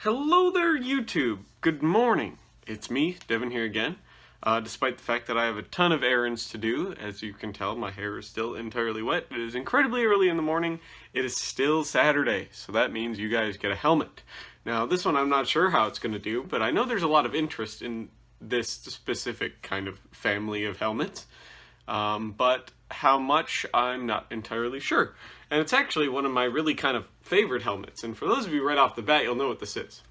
Hello there, YouTube. Good morning. It's me, Devin here again. Despite the fact that I have a ton of errands to do, as you can tell, my hair is still entirely wet. It is incredibly early in the morning. It is still Saturday, so that means you guys get a helmet. Now, this one I'm not sure how it's going to do, but I know there's a lot of interest in this specific kind of family of helmets. But how much, I'm not entirely sure. And it's actually one of my really kind of favorite helmets. And for those of you right off the bat, you'll know what this is.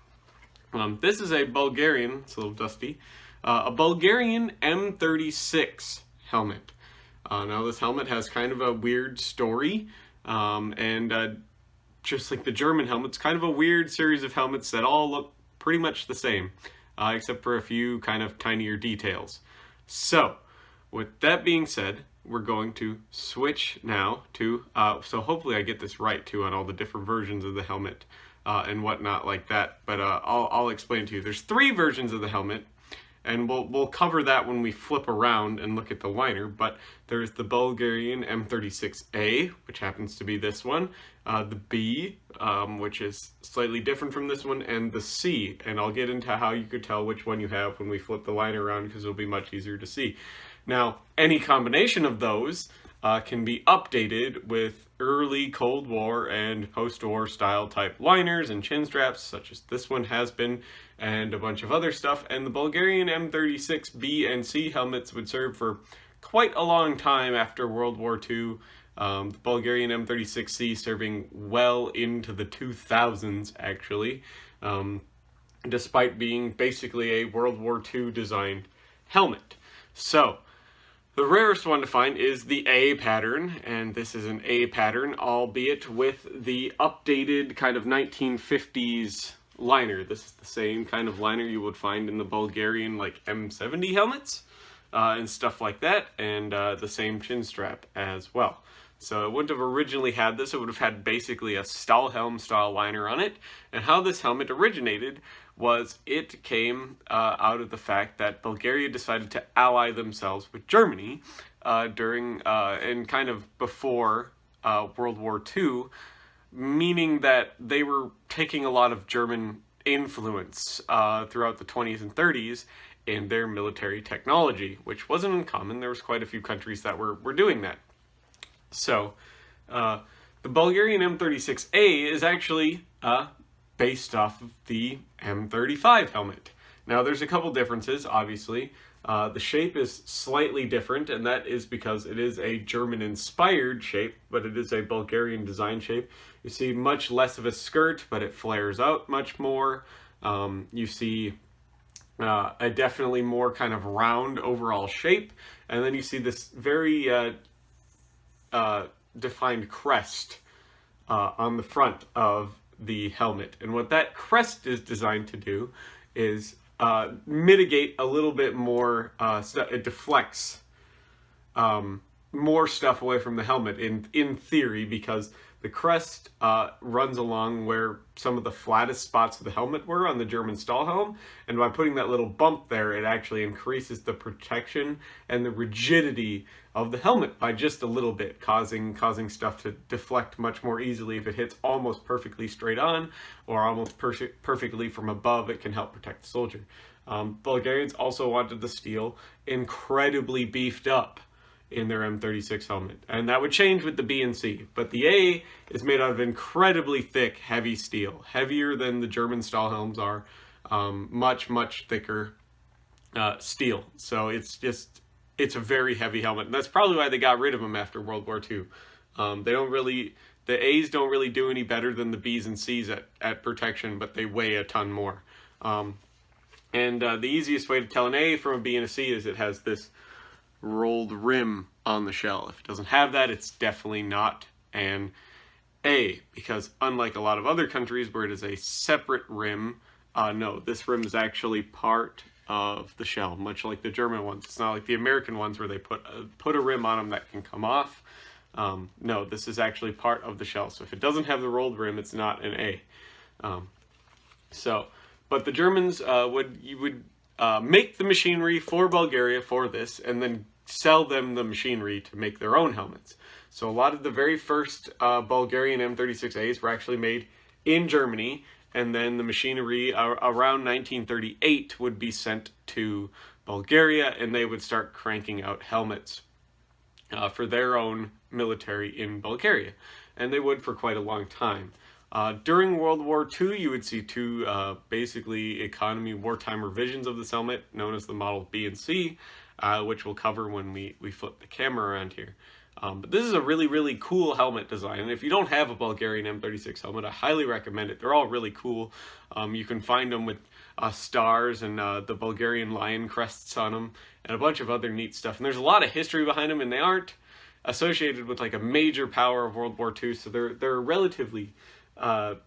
This is a Bulgarian, it's a little dusty, a Bulgarian M36 helmet. Now this helmet has kind of a weird story, and just like the German helmets, kind of a weird series of helmets that all look pretty much the same, except for a few kind of tinier details. So, with that being said, we're going to switch now to, so hopefully I get this right too on all the different versions of the helmet and whatnot like that, but I'll explain to you. There's 3 versions of the helmet, and we'll cover that when we flip around and look at the liner, but there's the Bulgarian M36A, which happens to be this one, the B, which is slightly different from this one, and the C, and I'll get into how you could tell which one you have when we flip the liner around because it'll be much easier to see. Now, any combination of those can be updated with early Cold War and post-war style type liners and chin straps, such as this one has been, and a bunch of other stuff. And the Bulgarian M36B and C helmets would serve for quite a long time after World War II. The Bulgarian M36C serving well into the 2000s, actually, despite being basically a World War II designed helmet. So, the rarest one to find is the A pattern, and this is an A pattern, albeit with the updated kind of 1950s liner. This is the same kind of liner you would find in the Bulgarian like M70 helmets and stuff like that, and the same chin strap as well. So it wouldn't have originally had this, it would have had basically a Stahlhelm style liner on it, and how this helmet originated was it came out of the fact that Bulgaria decided to ally themselves with Germany during and kind of before World War II, meaning that they were taking a lot of German influence throughout the 20s and 30s in their military technology, which wasn't uncommon. There was quite a few countries that were doing that. So, the Bulgarian M36A is actually based off of the M35 helmet. Now, there's a couple differences, obviously. The shape is slightly different, and that is because it is a German-inspired shape, but it is a Bulgarian design shape. You see much less of a skirt, but it flares out much more. You see a definitely more kind of round overall shape, and then you see this very defined crest on the front of the helmet. And what that crest is designed to do is mitigate a little bit more, it deflects more stuff away from the helmet in theory, because the crest runs along where some of the flattest spots of the helmet were on the German Stahlhelm, and by putting that little bump there, it actually increases the protection and the rigidity of the helmet by just a little bit, causing stuff to deflect much more easily. If it hits almost perfectly straight on or almost perfectly from above, it can help protect the soldier. Bulgarians also wanted the steel incredibly beefed up in their M36 helmet, and that would change with the B and C, but the A is made out of incredibly thick, heavy steel, heavier than the German Stahlhelms are, much thicker steel. So it's a very heavy helmet, and that's probably why they got rid of them after World War II. The A's don't really do any better than the B's and C's at protection, but they weigh a ton more. The easiest way to tell an A from a B and a C is it has this rolled rim on the shell. If it doesn't have that, it's definitely not an A, because unlike a lot of other countries where it is a separate rim, no, this rim is actually part of the shell, much like the German ones. It's not like the American ones where they put a rim on them that can come off. No, this is actually part of the shell. So if it doesn't have the rolled rim, it's not an A. But the Germans would make the machinery for Bulgaria for this, and then sell them the machinery to make their own helmets. So a lot of the very first Bulgarian M36As were actually made in Germany, and then the machinery around 1938 would be sent to Bulgaria, and they would start cranking out helmets for their own military in Bulgaria, and they would for quite a long time. During World War II, you would see two basically economy wartime revisions of this helmet, known as the Model B and C, which we'll cover when we flip the camera around here. But this is a really, really cool helmet design, and if you don't have a Bulgarian M36 helmet, I highly recommend it. They're all really cool. You can find them with stars and the Bulgarian lion crests on them, and a bunch of other neat stuff. And there's a lot of history behind them, and they aren't associated with like a major power of World War II, so they're relatively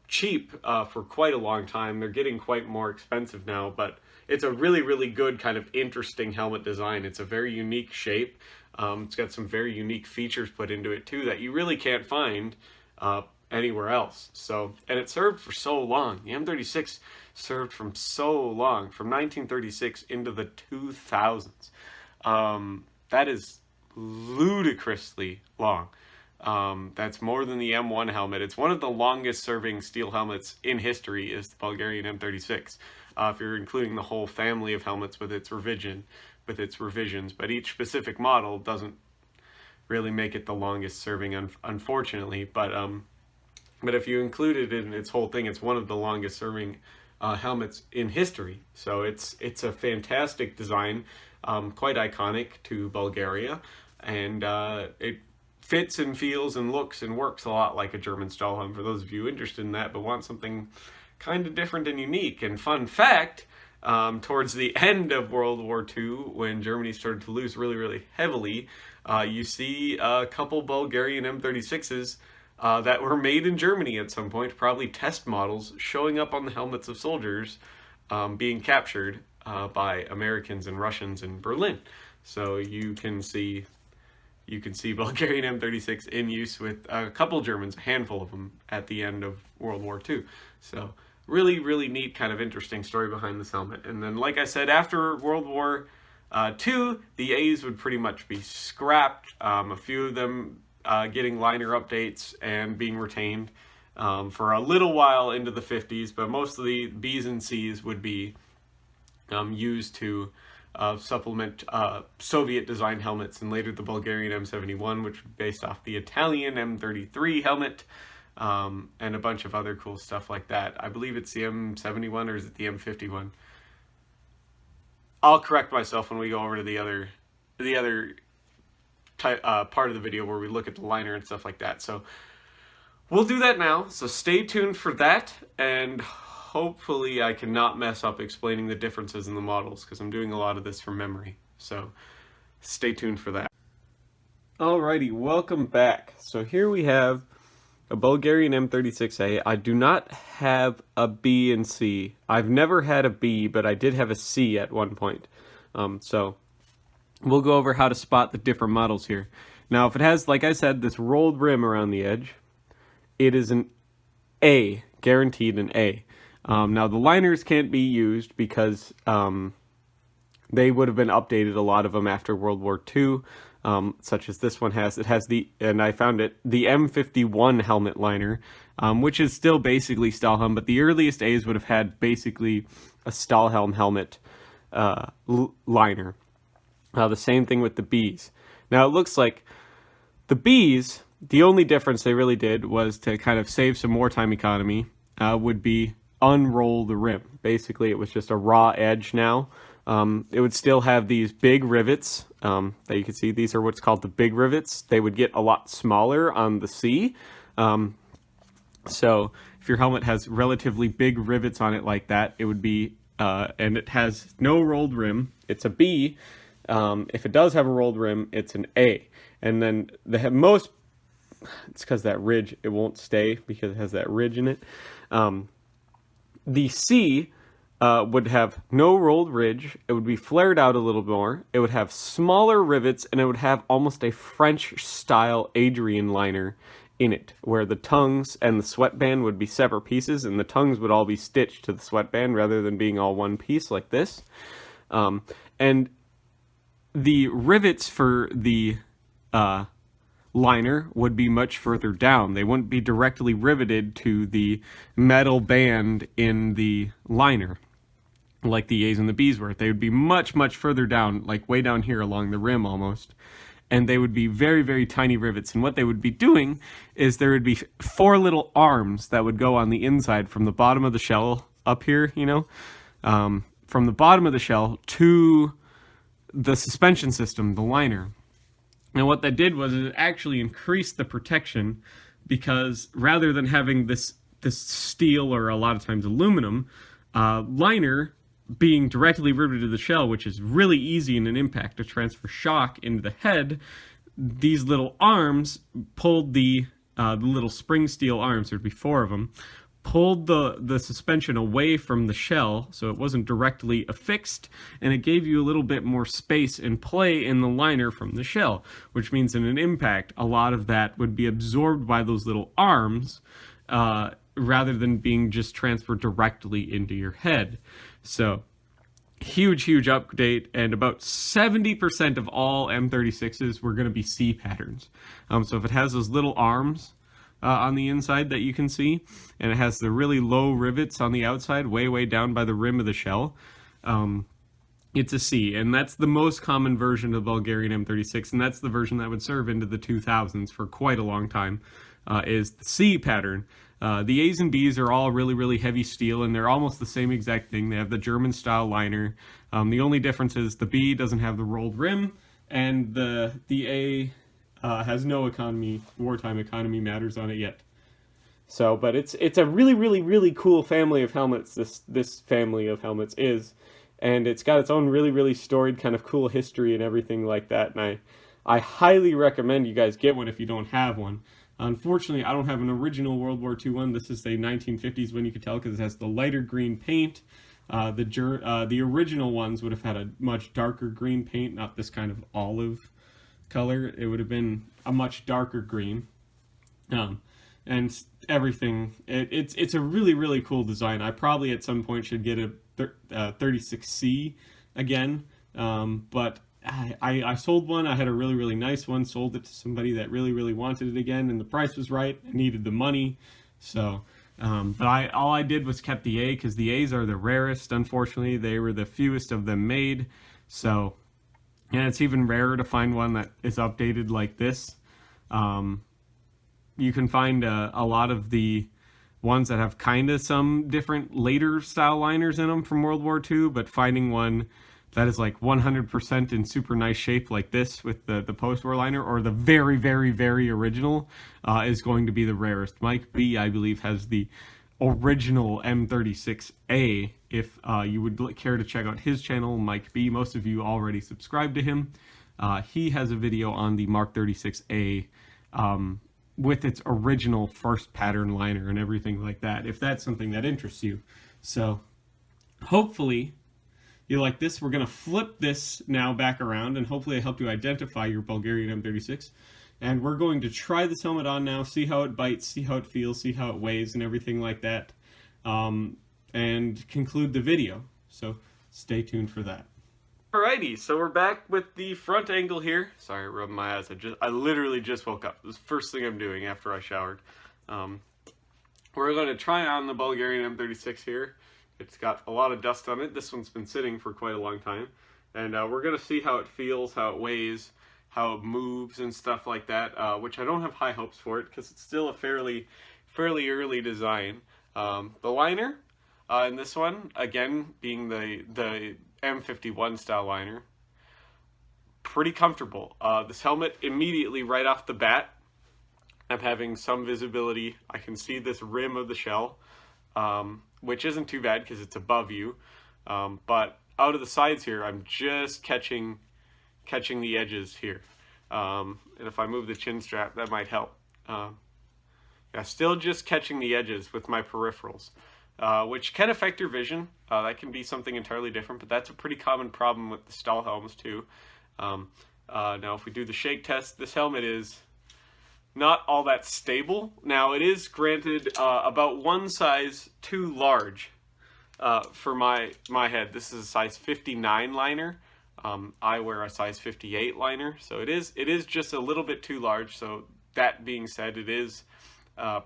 cheap for quite a long time. They're getting quite more expensive now, but it's a really, really good kind of interesting helmet design. It's a very unique shape. It's got some very unique features put into it too that you really can't find anywhere else. So, and it served for so long. The M36 served from so long, from 1936 into the 2000s. That is ludicrously long. That's more than the M1 helmet. It's one of the longest serving steel helmets in history is the Bulgarian M36. If you're including the whole family of helmets with its revisions, but each specific model doesn't really make it the longest serving, unfortunately. But if you include it in its whole thing, it's one of the longest serving helmets in history. So it's a fantastic design, quite iconic to Bulgaria, and it fits and feels and looks and works a lot like a German Stahlhelm for those of you interested in that but want something kind of different and unique. And fun fact, towards the end of World War II, when Germany started to lose really, really heavily, you see a couple Bulgarian M36s that were made in Germany at some point, probably test models, showing up on the helmets of soldiers being captured by Americans and Russians in Berlin. So you can see Bulgarian M36 in use with a couple Germans, a handful of them, at the end of World War II. So really, really neat, kind of interesting story behind this helmet. And then, like I said, after World War II, the A's would pretty much be scrapped. A few of them getting liner updates and being retained for a little while into the 50s, but most of the B's and C's would be used to supplement Soviet-designed helmets, and later the Bulgarian M71, which was based off the Italian M33 helmet, and a bunch of other cool stuff like that. I believe it's the M71, or is it the M51? I'll correct myself when we go over to the other part of the video where we look at the liner and stuff like that. So we'll do that now, so stay tuned for that, and hopefully I cannot mess up explaining the differences in the models, because I'm doing a lot of this from memory. So stay tuned for that. Alrighty, welcome back. So here we have a Bulgarian M36A. I do not have a B and C. I've never had a B, but I did have a C at one point. So we'll go over how to spot the different models here. Now, if it has, like I said, this rolled rim around the edge, it is an A, guaranteed an A. Now, the liners can't be used because they would have been updated, a lot of them, after World War II, such as this one has. It has and I found it, the M51 helmet liner, which is still basically Stahlhelm, but the earliest A's would have had basically a Stahlhelm helmet liner. The same thing with the B's. Now, it looks like the B's, the only difference they really did was to kind of save some wartime economy, would be unroll the rim. Basically, it was just a raw edge now. It would still have these big rivets that you can see. These are what's called the big rivets. They would get a lot smaller on the C. So if your helmet has relatively big rivets on it like that, it would be, and it has no rolled rim, it's a B. If it does have a rolled rim, it's an A. And then it's because that ridge, it won't stay because it has that ridge in it. The C would have no rolled ridge. It would be flared out a little more. It would have smaller rivets, and it would have almost a French-style Adrian liner in it, where the tongues and the sweatband would be separate pieces, and the tongues would all be stitched to the sweatband rather than being all one piece like this. And the rivets for the liner would be much further down. They wouldn't be directly riveted to the metal band in the liner like the A's and the B's were. They would be much, much further down, like way down here along the rim almost. And they would be very, very tiny rivets. And what they would be doing is there would be 4 little arms that would go on the inside from the bottom of the shell up here, you know, from the bottom of the shell to the suspension system, the liner. And what that did was it actually increased the protection, because rather than having this steel, or a lot of times aluminum, liner being directly riveted to the shell, which is really easy in an impact to transfer shock into the head, these little arms pulled the little spring steel arms, there'd be 4 of them, pulled the suspension away from the shell, so it wasn't directly affixed, and it gave you a little bit more space and play in the liner from the shell, which means in an impact, a lot of that would be absorbed by those little arms, rather than being just transferred directly into your head. So, huge update, and about 70% of all M36s were going to be C patterns. So if it has those little arms on the inside that you can see, and it has the really low rivets on the outside, way down by the rim of the shell, it's a C, and that's the most common version of Bulgarian M36, and that's the version that would serve into the 2000s for quite a long time, is the C pattern. The A's and B's are all really heavy steel, and they're almost the same exact thing. They have the German style liner. The only difference is the B doesn't have the rolled rim, and the A has no economy, wartime economy matters on it yet. So, but it's a really cool family of helmets. This family of helmets is, and it's got its own really storied kind of cool history and everything like that. And I highly recommend you guys get one if you don't have one. Unfortunately, I don't have an original World War II one. This is a 1950s one, you can tell, because it has the lighter green paint. The original ones would have had a much darker green paint, not this kind of olive color. It would have been a much darker green. And everything, it's a really cool design. I probably at some point should get a 36C again, but I sold one. I had a really nice one, sold it to somebody that really wanted it again, and the price was right. I needed the money, so but all I did was kept the A, because the A's are the rarest. Unfortunately, they were the fewest of them made, so, and it's even rarer to find one that is updated like this. You can find a lot of the ones that have kind of some different later style liners in them from World War II, but finding one that is like 100% in super nice shape like this with the post-war liner, or the very original, is going to be the rarest. Mike B, I believe, has the original M36A. If you would care to check out his channel, Mike B, most of you already subscribe to him. He has a video on the Mark 36A with its original first pattern liner and everything like that, if that's something that interests you. So, hopefully you like this. We're going to flip this now back around, and hopefully I helped you identify your Bulgarian M36. And we're going to try this helmet on now, see how it bites, see how it feels, see how it weighs, and everything like that, and conclude the video. So stay tuned for that. Alrighty, so we're back with the front angle here. Sorry, rubbing my eyes. I literally just woke up. This is the first thing I'm doing after I showered. We're going to try on the Bulgarian M36 here. It's got a lot of dust on it. This one's been sitting for quite a long time. And we're going to see how it feels, how it weighs, how it moves and stuff like that, which I don't have high hopes for it because it's still a fairly early design. The liner in this one, again, being the M51 style liner, pretty comfortable. This helmet, immediately right off the bat, I'm having some visibility. I can see this rim of the shell, which isn't too bad because it's above you, but out of the sides here, I'm just catching the edges here, and if I move the chin strap, that might help. Yeah, still just catching the edges with my peripherals, which can affect your vision. That can be something entirely different, but that's a pretty common problem with the Stahl helms too. Now if we do the shake test, this helmet is not all that stable. Now it is granted about one size too large for my head. This is a size 59 liner. I wear a size 58 liner, so it is just a little bit too large. So that being said, it is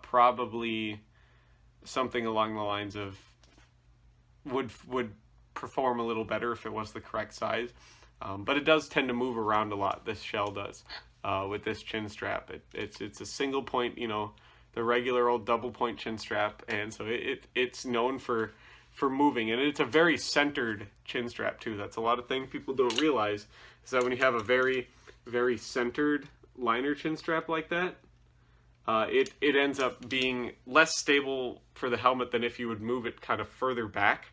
probably something along the lines of would perform a little better if it was the correct size. But it does tend to move around a lot. This shell does with this chin strap. It's a single point, you know, the regular old double point chin strap, and so it's known for moving, and it's a very centered chin strap too. That's a lot of things people don't realize, is that when you have a very, very centered liner chin strap like that, it ends up being less stable for the helmet than if you would move it kind of further back,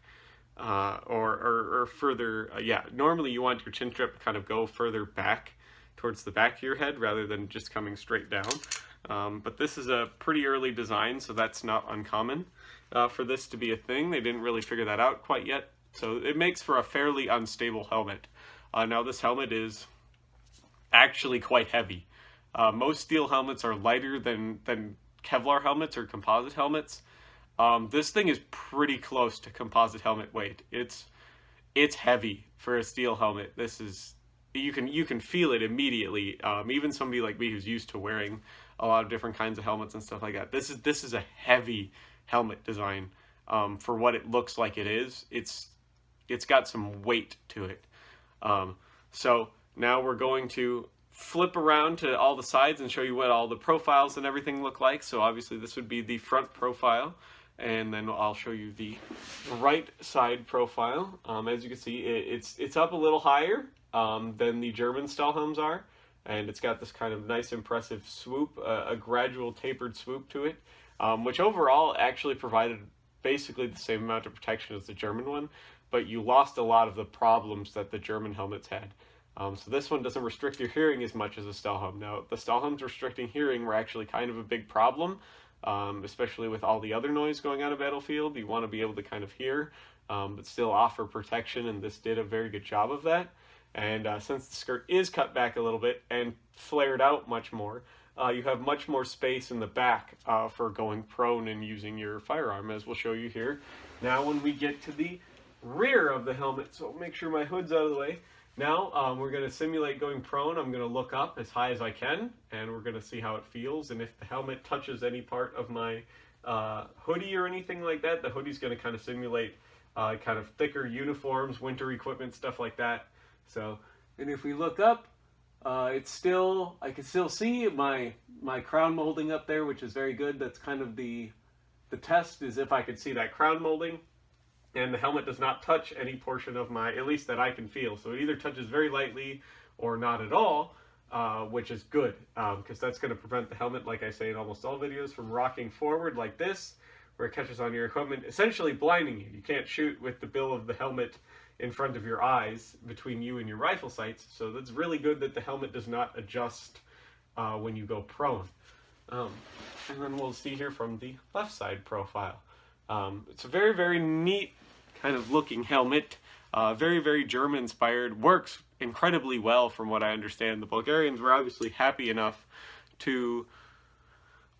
or further, yeah, normally you want your chin strap to kind of go further back towards the back of your head rather than just coming straight down. But this is a pretty early design, so that's not uncommon for this to be a thing. They didn't really figure that out quite yet, so it makes for a fairly unstable helmet. Now this helmet is actually quite heavy. Most steel helmets are lighter than Kevlar helmets or composite helmets. This thing is pretty close to composite helmet weight. It's heavy for a steel helmet. This is, you can feel it immediately. Even somebody like me who's used to wearing a lot of different kinds of helmets and stuff like that. This is a heavy helmet design for what it looks like it is. It's got some weight to it. So now we're going to flip around to all the sides and show you what all the profiles and everything look like. So obviously this would be the front profile, and then I'll show you the right side profile. As you can see, it's up a little higher than the German Stahlhelms are, and it's got this kind of nice impressive swoop, a gradual tapered swoop to it, which overall actually provided basically the same amount of protection as the German one, but you lost a lot of the problems that the German helmets had. So this one doesn't restrict your hearing as much as a Stahlhelm. Now, the Stahlhelms restricting hearing were actually kind of a big problem, especially with all the other noise going on a battlefield. You want to be able to kind of hear, but still offer protection, and this did a very good job of that. And since the skirt is cut back a little bit and flared out much more, you have much more space in the back for going prone and using your firearm, as we'll show you here. Now when we get to the rear of the helmet, so make sure my hood's out of the way. Now we're going to simulate going prone. I'm going to look up as high as I can, and we're going to see how it feels. And if the helmet touches any part of my hoodie or anything like that, the hoodie's going to kind of simulate kind of thicker uniforms, winter equipment, stuff like that. So, and if we look up, I can still see my crown molding up there, which is very good. That's kind of the test, is if I could see that crown molding. And the helmet does not touch any portion of my, at least that I can feel. So it either touches very lightly or not at all, which is good, because that's going to prevent the helmet, like I say in almost all videos, from rocking forward like this, where it catches on your equipment, essentially blinding you. You can't shoot with the bill of the helmet in front of your eyes between you and your rifle sights. So that's really good that the helmet does not adjust when you go prone. And then we'll see here from the left side profile. It's a very, very neat kind of looking helmet, very, very German inspired, works incredibly well from what I understand. The Bulgarians were obviously happy enough to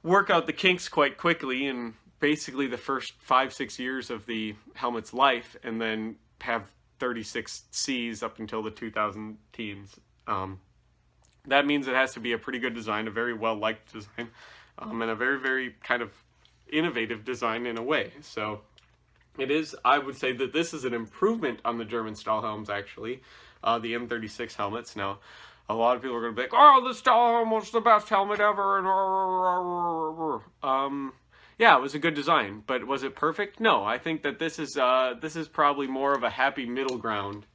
work out the kinks quite quickly in basically the first 5-6 years of the helmet's life, and then have 36 Cs up until the 2000 teens. That means it has to be a pretty good design, a very well-liked design, and a very, very kind of innovative design in a way. So it is, I would say that this is an improvement on the German Stahlhelms, actually, the M36 helmets. Now, a lot of people are going to be like, oh, the Stahlhelm was the best helmet ever, and yeah, it was a good design, but was it perfect? No, I think that this is probably more of a happy middle ground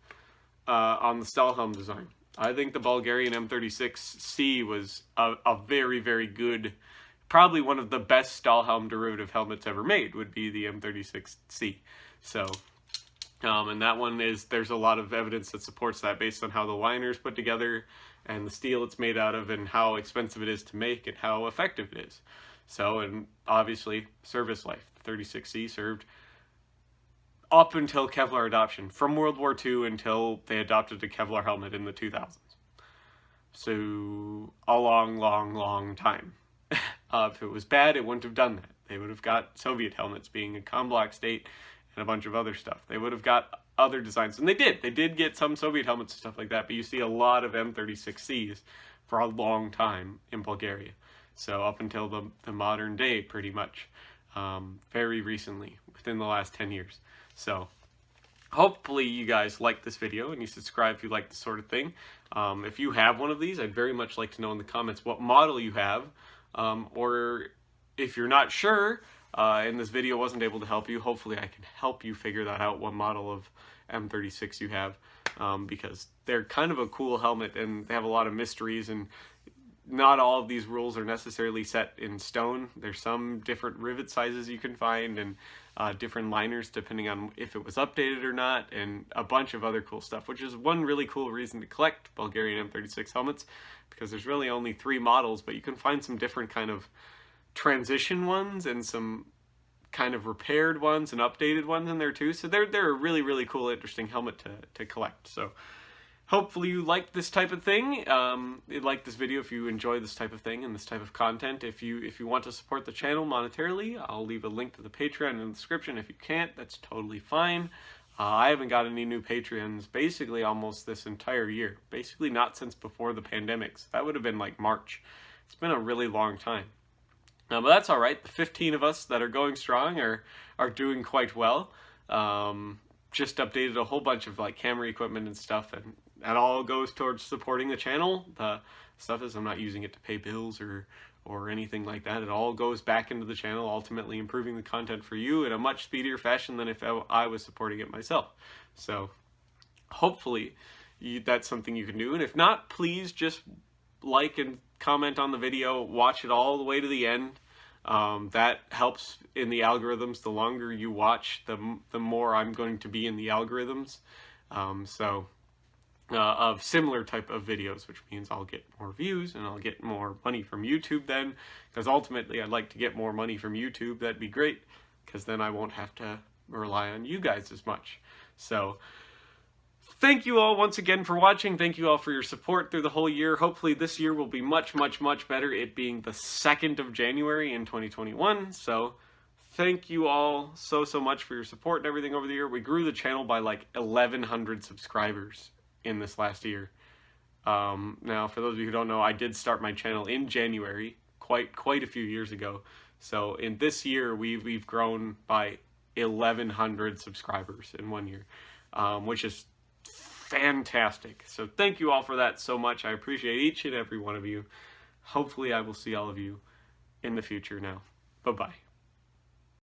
on the Stahlhelm design. I think the Bulgarian M36C was a very, very good, probably one of the best Stahlhelm derivative helmets ever made would be the M36C. So, and that one there's a lot of evidence that supports that based on how the liner's put together and the steel it's made out of and how expensive it is to make and how effective it is. So, and obviously service life. The 36C served up until Kevlar adoption, from World War II until they adopted a Kevlar helmet in the 2000s. So, a long, long, long time. If it was bad, it wouldn't have done that. They would have got Soviet helmets, being a comblock state and a bunch of other stuff. They would have got other designs, and they did. They did get some Soviet helmets and stuff like that, but you see a lot of M36Cs for a long time in Bulgaria. So up until the modern day, pretty much, very recently, within the last 10 years. So hopefully you guys like this video and you subscribe if you like this sort of thing. If you have one of these, I'd very much like to know in the comments what model you have, or if you're not sure and this video wasn't able to help you, hopefully I can help you figure that out, what model of M36 you have, because they're kind of a cool helmet and they have a lot of mysteries, and not all of these rules are necessarily set in stone. There's some different rivet sizes you can find, and different liners depending on if it was updated or not, and a bunch of other cool stuff, which is one really cool reason to collect Bulgarian M36 helmets, because there's really only 3 models, but you can find some different kind of transition ones and some kind of repaired ones and updated ones in there too. So they're a really, really cool, interesting helmet to collect. So hopefully you like this type of thing. You'd like this video if you enjoy this type of thing and this type of content. If you want to support the channel monetarily, I'll leave a link to the Patreon in the description. If you can't, that's totally fine. I haven't got any new Patreons basically almost this entire year. Basically not since before the pandemic. So that would have been like March. It's been a really long time. But that's all right. The 15 of us that are going strong are doing quite well. Just updated a whole bunch of like camera equipment and stuff, and that all goes towards supporting the channel. The stuff is I'm not using it to pay bills or anything like that. It all goes back into the channel, ultimately improving the content for you in a much speedier fashion than if I was supporting it myself. So hopefully that's something you can do. And if not, please just like and comment on the video, watch it all the way to the end. That helps in the algorithms. The longer you watch, the more I'm going to be in the algorithms. Of similar type of videos, which means I'll get more views and I'll get more money from YouTube then, because ultimately I'd like to get more money from YouTube. That'd be great, because then I won't have to rely on you guys as much. So thank you all once again for watching. Thank you all for your support through the whole year. Hopefully this year will be much, much, much better, it being the 2nd of January in 2021. So thank you all so much for your support and everything over the year. We grew the channel by like 1,100 subscribers in this last year. Now, for those of you who don't know, I did start my channel in January, quite a few years ago. So in this year, we've grown by 1,100 subscribers in 1 year, which is fantastic. So thank you all for that so much. I appreciate each and every one of you. Hopefully I will see all of you in the future now. Bye-bye.